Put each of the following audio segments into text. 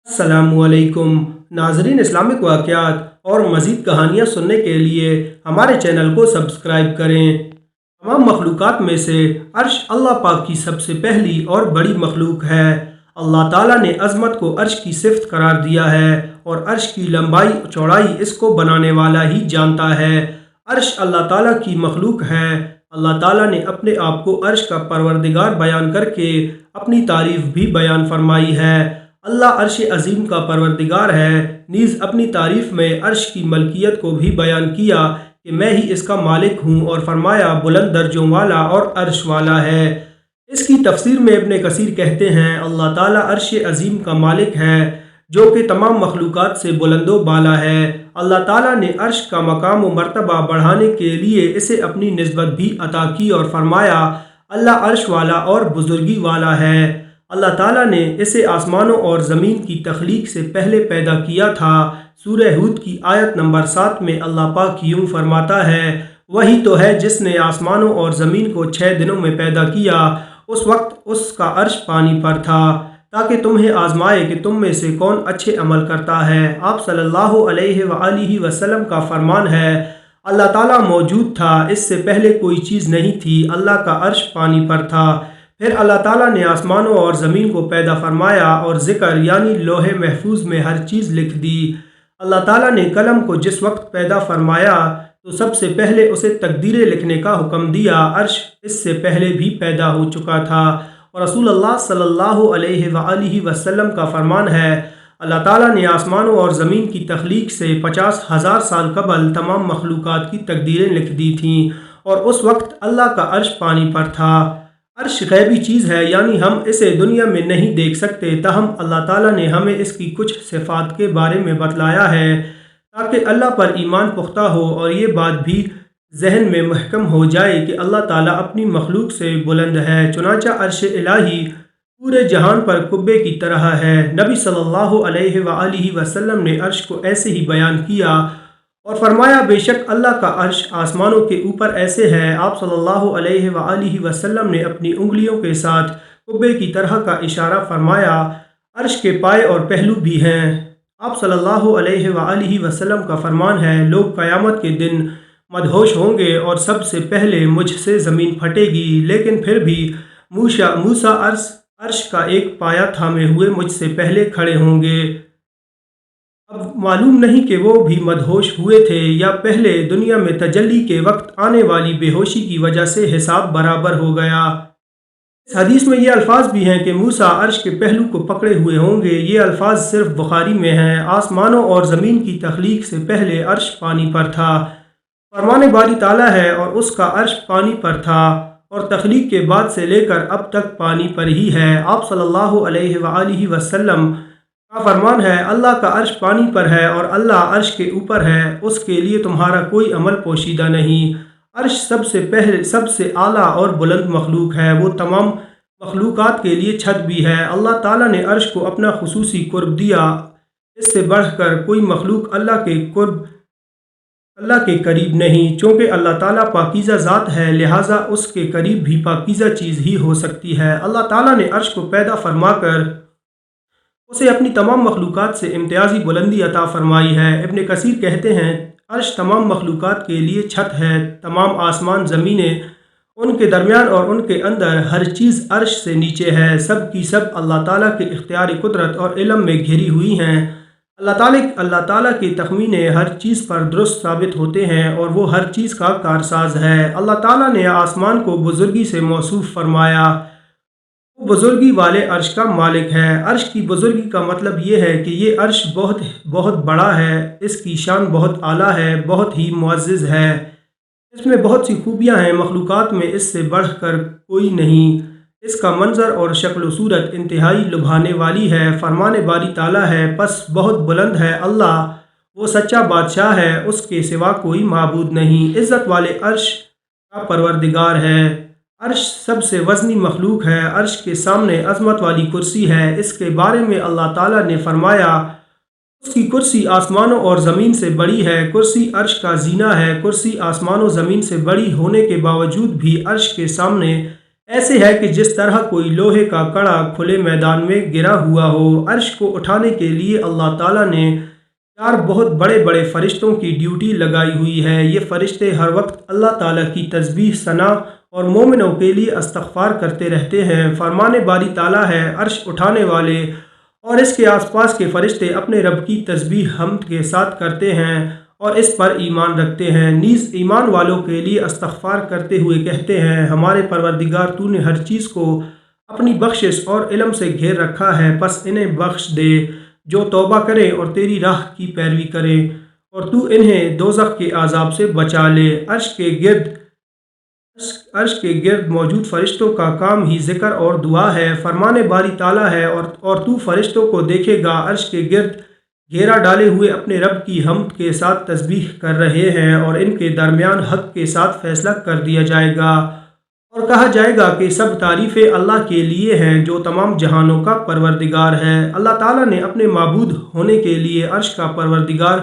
अस्सलामुअलैकुम नाज़रीन। इस्लामिक वाक़यात और मज़ीद कहानियाँ सुनने के लिए हमारे चैनल को सब्सक्राइब करें। तमाम मखलूक़ात में से अर्श अल्लाह पाक की सबसे पहली और बड़ी मखलूक है। अल्लाह ताला ने अज़मत को अर्श की सिफ़त करार दिया है और अर्श की लंबाई चौड़ाई इसको बनाने वाला ही जानता है। अर्श अल्लाह ताला की मखलूक है। अल्लाह ताला ने अपने आप को अर्श का परवरदिगार बयान करके अपनी तारीफ़ भी बयान फरमाई है। अल्लाह अर्श अज़ीम का परवरदिगार है। नीज़ अपनी तारीफ़ में अर्श की मलकियत को भी बयान किया कि मैं ही इसका मालिक हूँ, और फरमाया बुलंद दर्जों वाला और अर्श वाला है। इसकी तफसीर में इब्न कसीर कहते हैं अल्लाह ताला अर्श अज़ीम का मालिक है जो कि तमाम मखलूक़ात से बुलंदो बाला है। अल्लाह ताला ने अर्श का मकाम व मर्तबा बढ़ाने के लिए इसे अपनी निस्बत भी अता की और फरमाया अल्लाह अर्श वाला और बुजुर्गी वाला है। अल्लाह ताला ने इसे आसमानों और ज़मीन की तख्लीक से पहले पैदा किया था। सूरह हूद की आयत नंबर 7 में अल्लाह पाक यूँ फरमाता है, वही तो है जिसने आसमानों और ज़मीन को 6 दिनों में पैदा किया। उस वक्त उसका अर्श पानी पर था ताकि तुम्हें आजमाए कि तुम में से कौन अच्छे अमल करता है। आप सल्लल्लाहु अलैहि वसल्लम का फरमान है, अल्लाह ताला मौजूद था, इससे पहले कोई चीज़ नहीं थी, अल्लाह का अर्श पानी पर था। फिर अल्लाह ताला ने आसमानों और ज़मीन को पैदा फरमाया और ज़िक्र यानी लोहे महफूज में हर चीज़ लिख दी। अल्लाह ताला ने कलम को जिस वक्त पैदा फरमाया तो सबसे पहले उसे तकदीरें लिखने का हुक्म दिया। अर्श इससे पहले भी पैदा हो चुका था। और रसूलुल्लाह सल्लल्लाहु अलैहि वसल्लम का फरमान है, अल्लाह ताला ने आसमानों और ज़मीन की तख्लीक से 50,000 साल कबल तमाम मखलूक़ात की तकदीरें लिख दी थीं, और उस वक्त अल्लाह का अर्श पानी पर था। अर्श गैबी चीज़ है, यानी हम इसे दुनिया में नहीं देख सकते, ताहम अल्लाह ताला ने हमें इसकी कुछ सिफ़ात के बारे में बतलाया है ताकि अल्लाह पर ईमान पुख्ता हो और ये बात भी जहन में महकम हो जाए कि अल्लाह ताला अपनी मखलूक से बुलंद है। चुनांचा अर्श इलाही पूरे जहान पर कुब्बे की तरह है। नबी सल्लल्लाहु अलैहि वसल्लम ने अर्श को ऐसे ही बयान किया और फरमाया, बेशक अल्लाह का अर्श आसमानों के ऊपर ऐसे है। आप सल्लल्लाहु अलैहि वसल्लम ने अपनी उंगलियों के साथ कुब्बे की तरह का इशारा फरमाया। अर्श के पाए और पहलू भी हैं। आप सल्लल्लाहु अलैहि वसल्लम का फरमान है, लोग क़यामत के दिन मदहोश होंगे और सबसे पहले मुझसे ज़मीन फटेगी, लेकिन फिर भी मूसा अर्श का एक पाया थामे हुए मुझसे पहले खड़े होंगे। अब मालूम नहीं कि वो भी मदहोश हुए थे या पहले दुनिया में तजल्ली के वक्त आने वाली बेहोशी की वजह से हिसाब बराबर हो गया। इस हदीस में ये अल्फाज भी हैं कि मूसा अर्श के पहलू को पकड़े हुए होंगे। ये अल्फाज सिर्फ बुखारी में हैं। आसमानों और ज़मीन की तख्लीक से पहले अर्श पानी पर था। फरमान बारी ताला है और उसका अर्श पानी पर था और तख्लीक के बाद से लेकर अब तक पानी पर ही है। आप सल्लल्लाहु अलैहि वसल्लम का फरमान है, अल्लाह का अर्श पानी पर है और अल्लाह अर्श के ऊपर है, उसके लिए तुम्हारा कोई अमल पोशीदा नहीं। अर्श सबसे पहले सबसे आला और बुलंद मखलूक है। वो तमाम मखलूक़ात के लिए छत भी है। अल्लाह ताला ने अर्श को अपना खुसूसी कुर्ब दिया। इससे बढ़कर कोई मखलूक अल्लाह के करीब नहीं, चूँकि अल्लाह ताला पाकीज़ा ज़ात है, लिहाजा उसके करीब भी पाकीज़ा चीज़ ही हो सकती है। अल्लाह ताला ने अर्श को पैदा फरमाकर उसे अपनी तमाम मखलूक़ात से इम्तियाज़ी बुलंदी अता फरमाई है। इब्न कसीर कहते हैं, अर्श तमाम मखलूक़ात के लिए छत है। तमाम आसमान ज़मीनें, उनके दरमियान और उनके अंदर हर चीज़ अर्श से नीचे है। सब की सब अल्लाह ताला के इख्तियार कुदरत और इल्म में घिरी हुई हैं। अल्लाह ताला के तख़मीने हर चीज़ पर दुरुस्त साबित होते हैं और वो हर चीज़ का कारसाज है। अल्लाह ताला ने आसमान को बुजुर्गी से मौसूफ फरमाया, वो बुजुर्गी वाले अर्श का मालिक है। अर्श की बुजुर्गी का मतलब ये है कि ये अर्श बहुत बहुत बड़ा है, इसकी शान बहुत आला है, बहुत ही मुअज़्ज़ज़ है। इसमें बहुत सी खूबियाँ हैं, मखलूक़ात में इससे बढ़कर कोई नहीं। इसका मंज़र और शक्ल सूरत इंतहाई लुभाने वाली है। फरमान बारी ताला है, बस बहुत बुलंद है अल्लाह, वो सच्चा बादशाह है, उसके सिवा कोई माबूद नहीं। इज़्ज़त वाले अर्श का परवरदिगार है। अर्श सबसे वज़नी मखलूक है। अर्श के सामने अज़मत वाली कुर्सी है। इसके बारे में अल्लाह ताला ने फरमाया, उसकी कुर्सी आसमानों और ज़मीन से बड़ी है। कुर्सी अर्श का जीना है। कुर्सी आसमानों ज़मीन से बड़ी होने के बावजूद भी अर्श के सामने ایسے ہے کہ جس طرح کوئی لوہے کا کڑا کھلے میدان میں گرا ہوا ہو۔ عرش کو اٹھانے کے لیے اللہ تعالیٰ نے 4 بہت بڑے بڑے فرشتوں کی ڈیوٹی لگائی ہوئی ہے۔ یہ فرشتے ہر وقت اللہ تعالیٰ کی تسبیح، ثنا اور مومنوں کے لیے استغفار کرتے رہتے ہیں۔ فرمان باری تعالیٰ ہے، عرش اٹھانے والے اور اس کے آس پاس کے فرشتے اپنے رب کی تسبیح حمد کے ساتھ کرتے ہیں اور اس پر ایمان رکھتے ہیں۔ نیز ایمان والوں کے لیے استغفار کرتے ہوئے کہتے ہیں، ہمارے پروردگار، تو نے ہر چیز کو اپنی بخشش اور علم سے گھیر رکھا ہے، پس انہیں بخش دے جو توبہ کریں اور تیری راہ کی پیروی کریں، اور تو انہیں دوزخ کے عذاب سے بچا لے۔ عرش کے گرد موجود فرشتوں کا کام ہی ذکر اور دعا ہے۔ فرمان باری تعالیٰ ہے، اور تو فرشتوں کو دیکھے گا عرش کے گرد گھیرا ڈالے ہوئے اپنے رب کی حمد کے ساتھ تسبیح کر رہے ہیں، اور ان کے درمیان حق کے ساتھ فیصلہ کر دیا جائے گا اور کہا جائے گا کہ سب تعریفیں اللہ کے لیے ہیں جو تمام جہانوں کا پروردگار ہے۔ اللہ تعالیٰ نے اپنے معبود ہونے کے لیے عرش کا پروردگار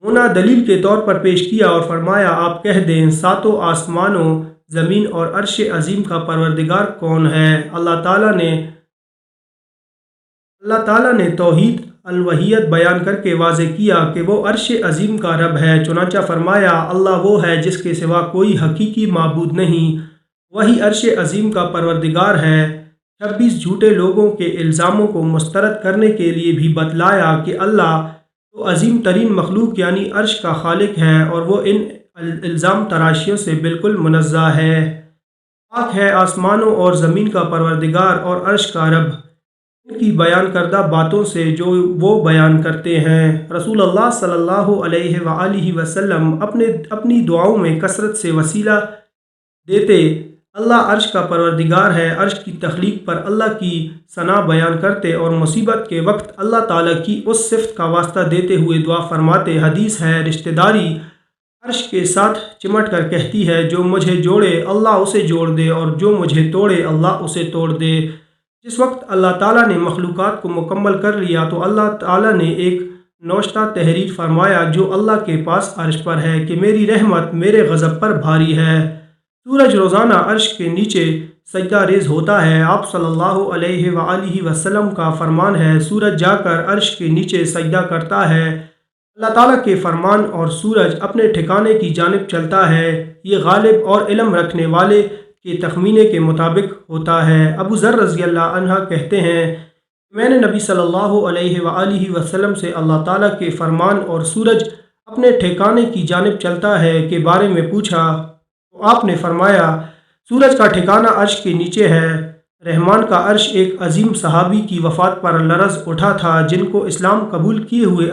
ہونا دلیل کے طور پر پیش کیا اور فرمایا، آپ کہہ دیں، ساتوں آسمانوں، زمین اور عرش عظیم کا پروردگار کون ہے؟ اللہ تعالیٰ نے توحید الوہیت بیان کر کے واضح کیا کہ وہ عرش عظیم کا رب ہے۔ چنانچہ فرمایا، اللہ وہ ہے جس کے سوا کوئی حقیقی معبود نہیں، وہی عرش عظیم کا پروردگار ہے۔ 26 جھوٹے لوگوں کے الزاموں کو مسترد کرنے کے لیے بھی بتلایا کہ اللہ تو عظیم ترین مخلوق یعنی عرش کا خالق ہے اور وہ ان الزام تراشیوں سے بالکل منزہ ہے۔ پاک ہے آسمانوں اور زمین کا پروردگار اور عرش کا رب ان کی بیان کردہ باتوں سے جو وہ بیان کرتے ہیں۔ رسول اللہ صلی اللہ علیہ وآلہ وسلم اپنی دعاؤں میں کثرت سے وسیلہ دیتے، اللہ عرش کا پروردگار ہے، عرش کی تخلیق پر اللہ کی ثنا بیان کرتے اور مصیبت کے وقت اللہ تعالیٰ کی اس صفت کا واسطہ دیتے ہوئے دعا فرماتے۔ حدیث ہے، رشتہ داری عرش کے ساتھ چمٹ کر کہتی ہے، جو مجھے جوڑے اللہ اسے جوڑ دے اور جو مجھے توڑے اللہ اسے توڑ دے۔ جس وقت اللہ تعالیٰ نے مخلوقات کو مکمل کر لیا تو اللہ تعالیٰ نے ایک نوشتہ تحریر فرمایا جو اللہ کے پاس عرش پر ہے کہ میری رحمت میرے غضب پر بھاری ہے۔ سورج روزانہ عرش کے نیچے سجدہ ریز ہوتا ہے۔ آپ صلی اللہ علیہ وآلہ وسلم کا فرمان ہے، سورج جا کر عرش کے نیچے سجدہ کرتا ہے، اللہ تعالیٰ کے فرمان اور سورج اپنے ٹھکانے کی جانب چلتا ہے، یہ غالب اور علم رکھنے والے کے تخمینے کے مطابق ہوتا ہے۔ ابو ذر رضی اللہ عنہ کہتے ہیں، میں نے نبی صلی اللہ علیہ وآلہ وسلم سے اللہ تعالیٰ کے فرمان اور سورج اپنے ٹھکانے کی جانب چلتا ہے کے بارے میں پوچھا تو آپ نے فرمایا، سورج کا ٹھکانہ عرش کے نیچے ہے۔ رحمان کا عرش ایک عظیم صحابی کی وفات پر لرز اٹھا تھا جن کو اسلام قبول کیے ہوئے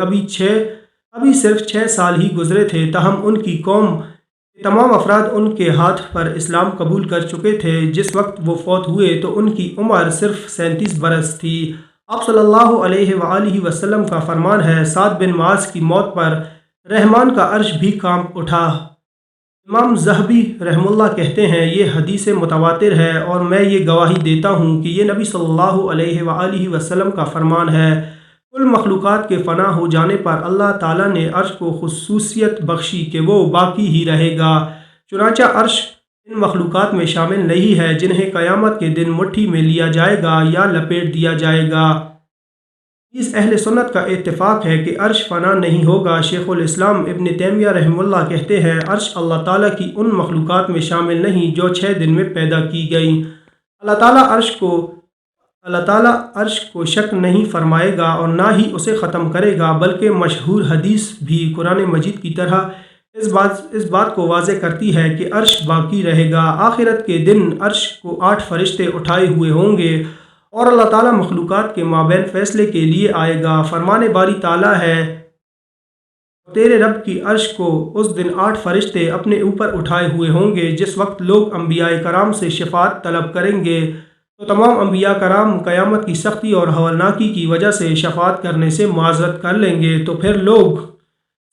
ابھی صرف 6 سال ہی گزرے تھے، تاہم ان کی قوم کے تمام افراد ان کے ہاتھ پر اسلام قبول کر چکے تھے۔ جس وقت وہ فوت ہوئے تو ان کی عمر صرف 37 برس تھی۔ آپ صلی اللہ علیہ وآلہ وسلم کا فرمان ہے، سعد بن معاذ کی موت پر رحمان کا عرش بھی کانپ اٹھا۔ امام ذہبی رحمہ اللہ کہتے ہیں، یہ حدیث متواتر ہے اور میں یہ گواہی دیتا ہوں کہ یہ نبی صلی اللہ علیہ وآلہ وسلم کا فرمان ہے۔ کل مخلوقات کے فنا ہو جانے پر اللہ تعالیٰ نے عرش کو خصوصیت بخشی کہ وہ باقی ہی رہے گا، چنانچہ عرش ان مخلوقات میں شامل نہیں ہے جنہیں قیامت کے دن مٹھی میں لیا جائے گا یا لپیٹ دیا جائے گا۔ اس اہل سنت کا اتفاق ہے کہ عرش فنا نہیں ہوگا۔ شیخ الاسلام ابن تیمیہ رحمہ اللہ کہتے ہیں، عرش اللہ تعالیٰ کی ان مخلوقات میں شامل نہیں جو 6 دن میں پیدا کی گئیں۔ اللہ تعالیٰ عرش کو شک نہیں فرمائے گا اور نہ ہی اسے ختم کرے گا، بلکہ مشہور حدیث بھی قرآن مجید کی طرح اس بات کو واضح کرتی ہے کہ عرش باقی رہے گا۔ آخرت کے دن عرش کو 8 فرشتے اٹھائے ہوئے ہوں گے اور اللہ تعالیٰ مخلوقات کے مابین فیصلے کے لیے آئے گا۔ فرمان باری تعالیٰ ہے، تیرے رب کی عرش کو اس دن 8 فرشتے اپنے اوپر اٹھائے ہوئے ہوں گے۔ جس وقت لوگ انبیاء کرام سے شفاعت طلب کریں گے تو تمام انبیاء کرام قیامت کی سختی اور ہولناکی کی وجہ سے شفاعت کرنے سے معذرت کر لیں گے، تو پھر لوگ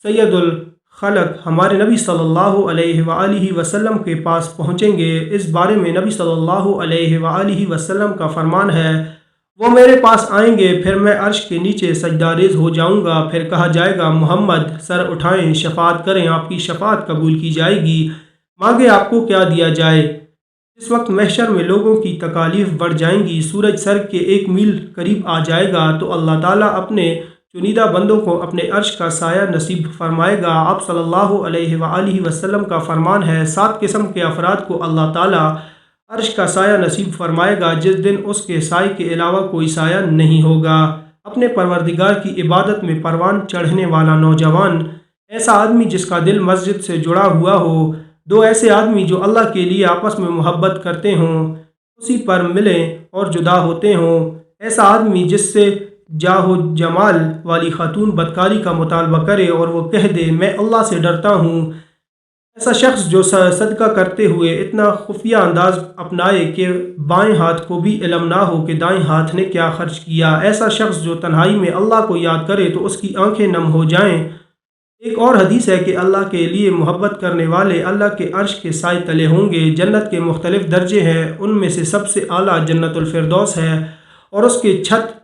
سید الخلق ہمارے نبی صلی اللہ علیہ وآلہ وسلم کے پاس پہنچیں گے۔ اس بارے میں نبی صلی اللہ علیہ وآلہ وسلم کا فرمان ہے، وہ میرے پاس آئیں گے، پھر میں عرش کے نیچے سجدہ ریز ہو جاؤں گا، پھر کہا جائے گا، محمد سر اٹھائیں، شفاعت کریں، آپ کی شفاعت قبول کی جائے گی، مانگے آپ کو کیا دیا جائے۔ इस वक्त महशर में लोगों की तकालीफ बढ़ जाएंगी, सूरज सर के 1 मील करीब आ जाएगा तो अल्लाह ताला अपने चुनिंदा बंदों को अपने अर्श का साया नसीब फरमाएगा। आप सल्लल्लाहु अलैहि वसल्लम का फरमान है, 7 किस्म के अफराद को अल्लाह ताला अर्श का साया नसीब फरमाएगा जिस दिन उसके साए के अलावा कोई साया नहीं होगा। अपने परवरदिगार की इबादत में परवान चढ़ने वाला नौजवान, ऐसा आदमी जिसका दिल मस्जिद से जुड़ा हुआ हो, 2 ऐसे आदमी जो अल्लाह के लिए आपस में मोहब्बत करते हों, उसी पर मिलें और जुदा होते हों, ऐसा आदमी जिससे जाहो जमाल वाली खातून बदकारी का मुतालबा करे और वो कह दे मैं अल्लाह से डरता हूँ, ऐसा शख्स जो सदका करते हुए इतना खुफिया अंदाज अपनाए कि बाएं हाथ को भी इल्म ना हो कि दाएं हाथ ने क्या खर्च किया, ऐसा शख्स जो तन्हाई में अल्लाह को याद करे तो उसकी आंखें नम हो जाएं। एक और हदीस है कि अल्लाह के लिए मोहब्बत करने वाले अल्लाह के अर्श के साए तले होंगे। जन्नत के मुख्तलिफ दर्जे हैं, उनमें से सबसे आला जन्नतुल फिरदौस है और उसकी छत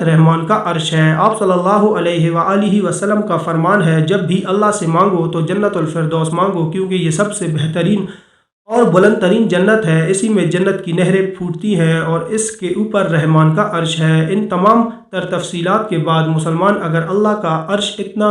रहमान का अर्श है। आप सल्लल्लाहु अलैहि वसल्लम का फरमान है, जब भी अल्लाह से मांगो तो जन्नतुल फिरदौस मांगो क्योंकि ये सबसे बेहतरीन और बुलंद तरीन जन्नत है। इसी में जन्नत की नहरें फूटती हैं और इसके ऊपर रहमान का अर्श है। इन तमाम तर तफसीलात के बाद मुसलमान अगर अल्लाह का अर्श इतना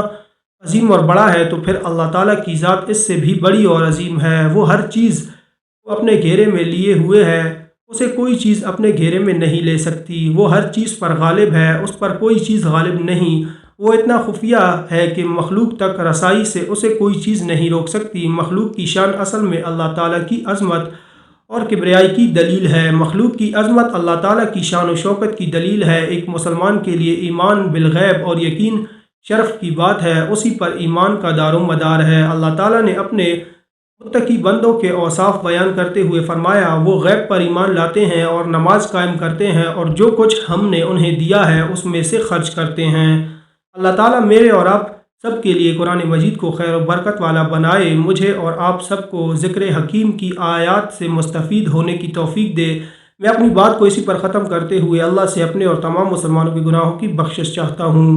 अजीम और बड़ा है तो फिर अल्लाह ताला की ज़ात इससे भी बड़ी और अजीम है। वो हर चीज़ को अपने घेरे में लिए हुए है, उसे कोई चीज़ अपने घेरे में नहीं ले सकती। वो हर चीज़ पर गालिब है, उस पर कोई चीज़ गालिब नहीं। वो इतना खुफिया है कि मखलूक तक रसाई से उसे कोई चीज़ नहीं रोक सकती। मखलूक की शान असल में अल्लाह ताला की अज़मत और किबरियाई की दलील है। मखलूक की अज़मत अल्लाह ताला की शान और शौकत की दलील है। एक मुसलमान के लिए ईमान बिलगैब और यकीन शरफ की बात है, उसी पर ईमान का दारो मदार है। अल्लाह ताला ने अपने मुत्तकी बंदों के औसाफ बयान करते हुए फरमाया, वो गैब पर ईमान लाते हैं और नमाज कायम करते हैं और जो कुछ हमने उन्हें दिया है उसमें से खर्च करते हैं। अल्लाह ताला मेरे और आप सब के लिए कुरान मजीद को खैर और बरकत वाला बनाए, मुझे और आप सबको ज़िक्र हकीम की आयात से मुस्तफ़ीद होने की तौफीक दे। मैं अपनी बात को इसी पर ख़त्म करते हुए अल्लाह से अपने और तमाम मुसलमानों के गुनाहों की बख्शिश चाहता हूँ।